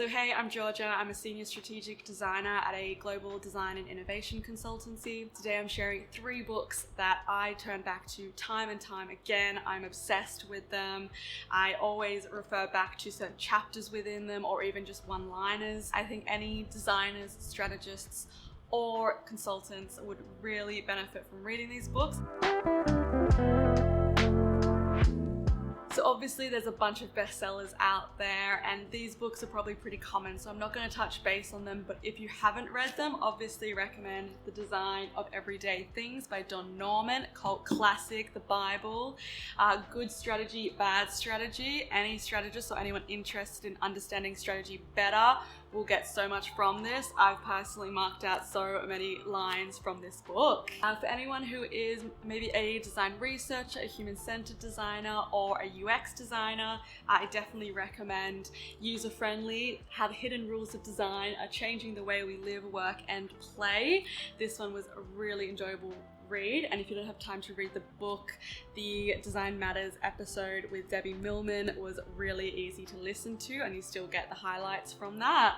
hey, I'm Georgia. I'm a senior strategic designer at a global design and innovation consultancy. Today I'm sharing 3 books that I turn back to time and time again. I'm obsessed with them. I always refer back to certain chapters within them or even just one-liners. I think any designers, strategists, or consultants would really benefit from reading these books. So obviously there's a bunch of bestsellers out there and these books are probably pretty common, so I'm not going to touch base on them, but if you haven't read them, obviously recommend The Design of Everyday Things by Don Norman, cult classic, the Bible, Good Strategy, Bad Strategy. Any strategist or anyone interested in understanding strategy better will get so much from this. I've personally marked out so many lines from this book. For anyone who is maybe a design researcher, a human-centered designer, or a UX designer, I definitely recommend User-Friendly, How the Hidden Rules of Design Are Changing the Way We Live, Work, and Play. This one was a really enjoyable read, and if you don't have time to read the book, the Design Matters episode with Debbie Millman was really easy to listen to and you still get the highlights from that.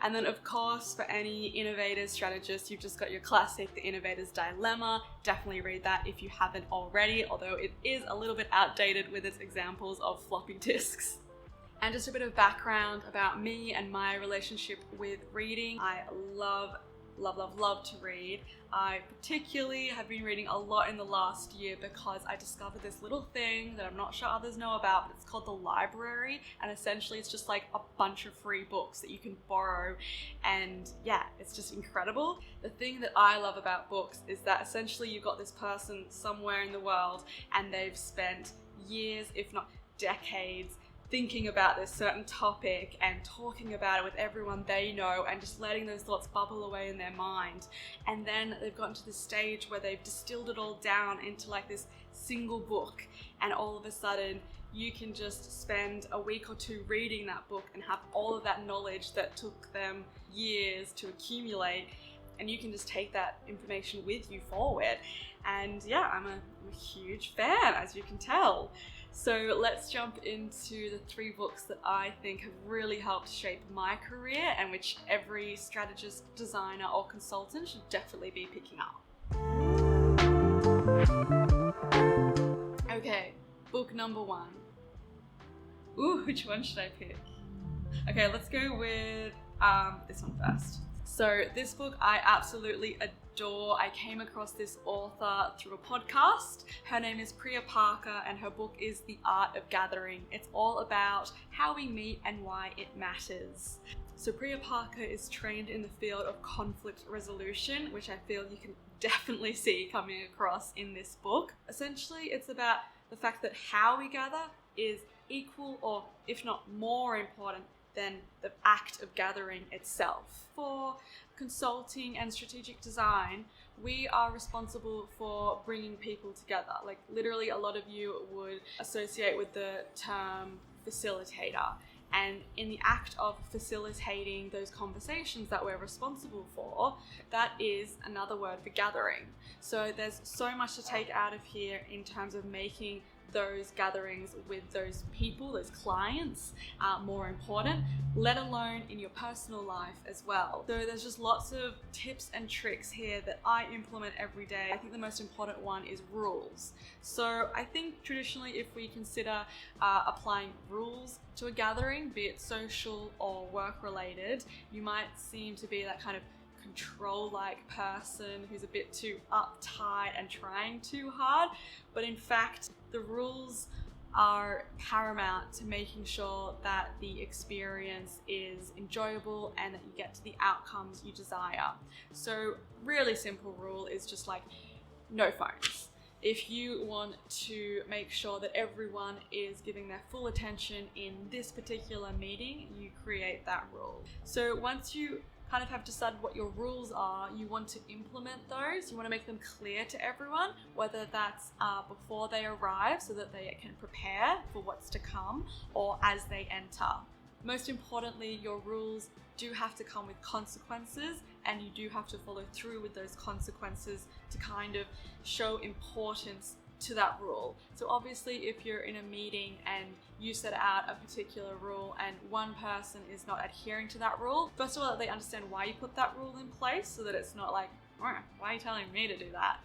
And then of course, for any innovators, strategists, you've just got your classic, The Innovator's Dilemma. Definitely read that if you haven't already, although it is a little bit outdated with its examples of floppy disks. And just a bit of background about me and my relationship with reading. I love to read. I particularly have been reading a lot in the last year because I discovered this little thing that I'm not sure others know about, but it's called the library, and essentially it's just like a bunch of free books that you can borrow, and yeah, it's just incredible. The thing that I love about books is that essentially you've got this person somewhere in the world and they've spent years, if not decades, thinking about this certain topic and talking about it with everyone they know and just letting those thoughts bubble away in their mind. And then they've gotten to this stage where they've distilled it all down into like this single book, and all of a sudden you can just spend a week or 2 reading that book and have all of that knowledge that took them years to accumulate, and you can just take that information with you forward. And yeah, I'm a huge fan, as you can tell. So let's jump into the 3 books that I think have really helped shape my career and which every strategist, designer, or consultant should definitely be picking up. Okay, book number 1. Ooh, which one should I pick? Okay, let's go with this one first. So this book I absolutely adore. I came across this author through a podcast. Her name is Priya Parker and her book is The Art of Gathering. It's all about how we meet and why it matters. So Priya Parker is trained in the field of conflict resolution, which I feel you can definitely see coming across in this book. Essentially, it's about the fact that how we gather is equal or if not more important than the act of gathering itself. For consulting and strategic design, we are responsible for bringing people together. Like literally a lot of you would associate with the term facilitator. And in the act of facilitating those conversations that we're responsible for, that is another word for gathering. So there's so much to take out of here in terms of making those gatherings with those people, those clients, more important, let alone in your personal life as well. So there's just lots of tips and tricks here that I implement every day. I think the most important one is rules. So I think traditionally if we consider applying rules to a gathering, be it social or work related, you might seem to be that kind of control-like person who's a bit too uptight and trying too hard, but in fact the rules are paramount to making sure that the experience is enjoyable and that you get to the outcomes you desire. So really simple rule is just like no phones. If you want to make sure that everyone is giving their full attention in this particular meeting, you create that rule. So once you kind of have decided what your rules are, you want to implement those. You want to make them clear to everyone, whether that's before they arrive so that they can prepare for what's to come, or as they enter. Most importantly, your rules do have to come with consequences, and you do have to follow through with those consequences to kind of show importance to that rule. So obviously if you're in a meeting and you set out a particular rule and one person is not adhering to that rule, first of all, they understand why you put that rule in place so that it's not like, why are you telling me to do that?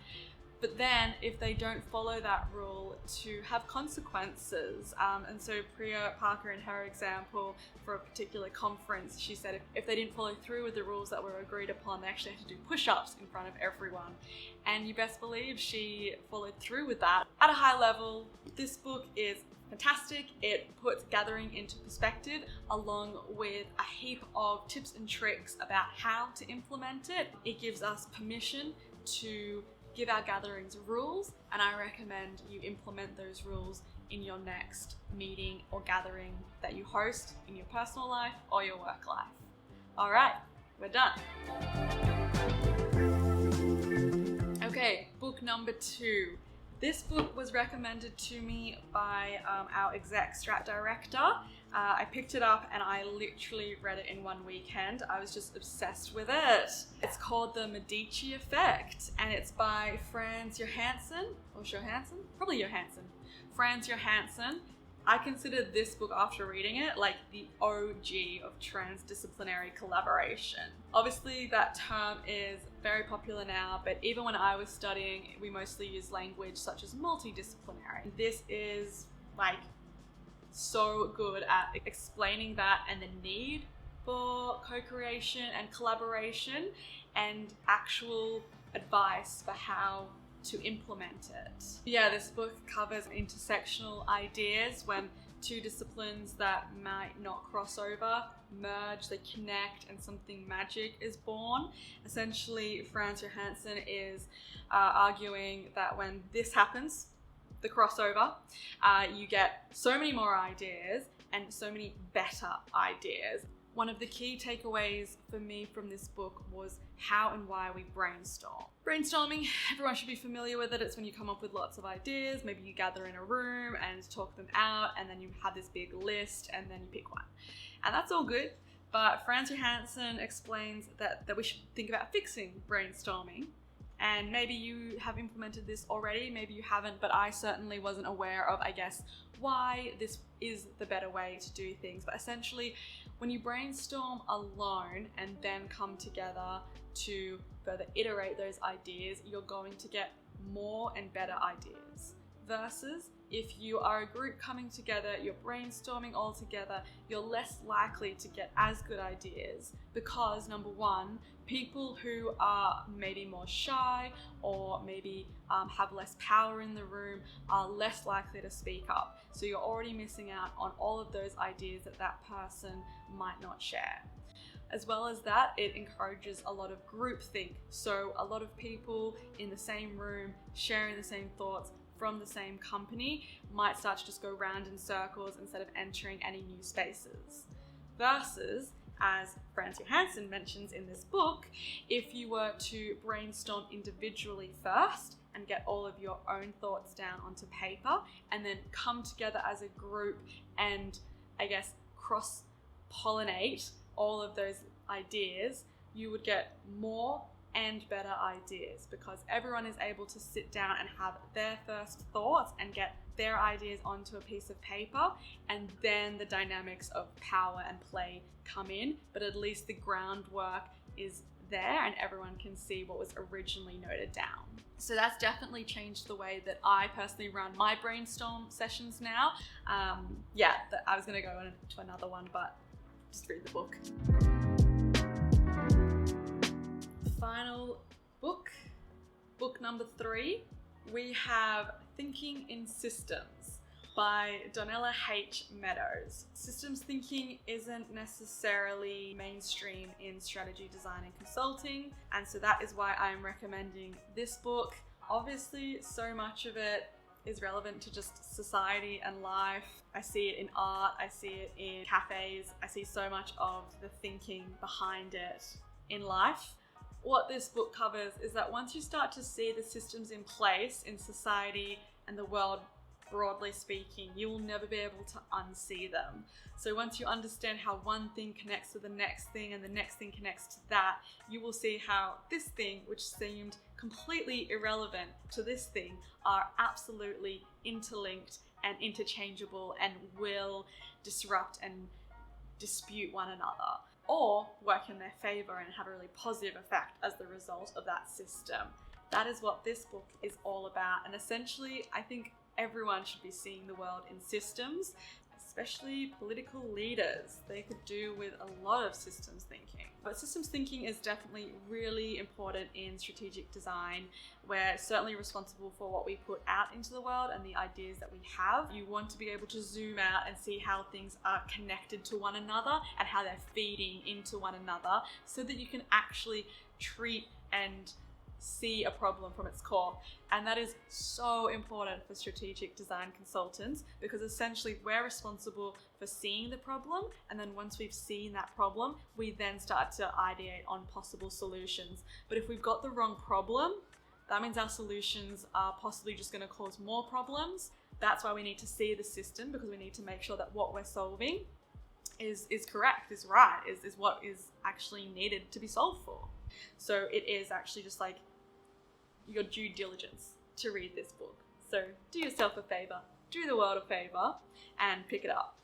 But then if they don't follow that rule, to have consequences. And so Priya Parker, in her example, for a particular conference, she said if they didn't follow through with the rules that were agreed upon, they actually had to do push-ups in front of everyone. And you best believe she followed through with that. At a high level, this book is fantastic. It puts gathering into perspective along with a heap of tips and tricks about how to implement it. It gives us permission to give our gatherings rules, and I recommend you implement those rules in your next meeting or gathering that you host in your personal life or your work life. All right, we're done. Okay, book number 2. This book was recommended to me by our exec strat director. I picked it up and I literally read it in one weekend. I was just obsessed with it. It's called The Medici Effect, and it's by Frans Johansson, or Johansson? Probably Johansson. Frans Johansson. I consider this book, after reading it, like the OG of transdisciplinary collaboration. Obviously that term is very popular now, but even when I was studying, we mostly use language such as multidisciplinary. This is like so good at explaining that and the need for co-creation and collaboration and actual advice for how to implement it. Yeah, this book covers intersectional ideas when two disciplines that might not cross over merge, they connect, and something magic is born. Essentially, Frans Johansson is arguing that when this happens, the crossover, you get so many more ideas and so many better ideas. One of the key takeaways for me from this book was how and why we brainstorm. Brainstorming, everyone should be familiar with it. It's when you come up with lots of ideas. Maybe you gather in a room and talk them out, and then you have this big list and then you pick one. And that's all good. But Frans Johansson explains that we should think about fixing brainstorming. And maybe you have implemented this already, maybe you haven't, but I certainly wasn't aware of, I guess, why this is the better way to do things. But essentially, when you brainstorm alone and then come together to further iterate those ideas, you're going to get more and better ideas. Versus if you are a group coming together, you're brainstorming all together, you're less likely to get as good ideas because, number one, people who are maybe more shy or maybe have less power in the room are less likely to speak up. So you're already missing out on all of those ideas that person might not share. As well as that, it encourages a lot of groupthink. So a lot of people in the same room sharing the same thoughts from the same company might start to just go round in circles instead of entering any new spaces. Versus, as Frans Johansson mentions in this book, if you were to brainstorm individually first and get all of your own thoughts down onto paper and then come together as a group and, I guess, cross-pollinate all of those ideas, you would get more and better ideas because everyone is able to sit down and have their first thoughts and get their ideas onto a piece of paper, and then the dynamics of power and play come in, but at least the groundwork is there and everyone can see what was originally noted down. So that's definitely changed the way that I personally run my brainstorm sessions now. I was going to go into another one, but just read the book. Final book number 3, we have Thinking in Systems by Donella H. Meadows. Systems thinking isn't necessarily mainstream in strategy, design, and consulting, and so that is why I'm recommending this book. Obviously, so much of it is relevant to just society and life. I see it in art, I see it in cafes, I see so much of the thinking behind it in life. What this book covers is that once you start to see the systems in place in society and the world broadly speaking. You will never be able to unsee them. So once you understand how one thing connects to the next thing and the next thing connects to that, you will see how this thing, which seemed completely irrelevant to this thing, are absolutely interlinked and interchangeable and will disrupt and dispute one another, or work in their favor and have a really positive effect as the result of that system. That is what this book is all about, and essentially I think everyone should be seeing the world in systems, especially political leaders. They could do with a lot of systems thinking. But systems thinking is definitely really important in strategic design. We're certainly responsible for what we put out into the world and the ideas that we have. You want to be able to zoom out and see how things are connected to one another and how they're feeding into one another, so that you can actually treat and see a problem from its core. And that is so important for strategic design consultants, because essentially we're responsible for seeing the problem, and then once we've seen that problem, we then start to ideate on possible solutions. But if we've got the wrong problem, that means our solutions are possibly just going to cause more problems. That's why we need to see the system, because we need to make sure that what we're solving is correct, is right, is what is actually needed to be solved for. So it is actually just like your due diligence to read this book. So do yourself a favor, do the world a favor, and pick it up.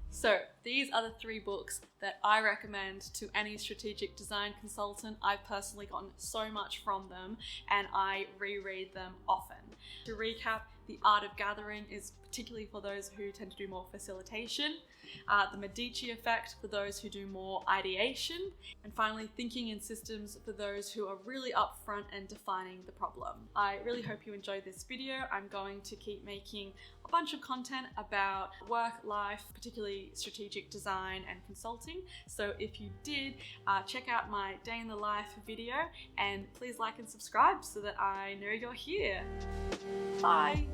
So these are the 3 books that I recommend to any strategic design consultant. I've personally gotten so much from them, and I reread them often. To recap, The Art of Gathering is particularly for those who tend to do more facilitation. The Medici Effect for those who do more ideation. And finally, Thinking in Systems for those who are really upfront and defining the problem. I really hope you enjoyed this video. I'm going to keep making a bunch of content about work, life, particularly strategic design and consulting. So if you did, check out my day in the life video, and please like and subscribe so that I know you're here. Bye.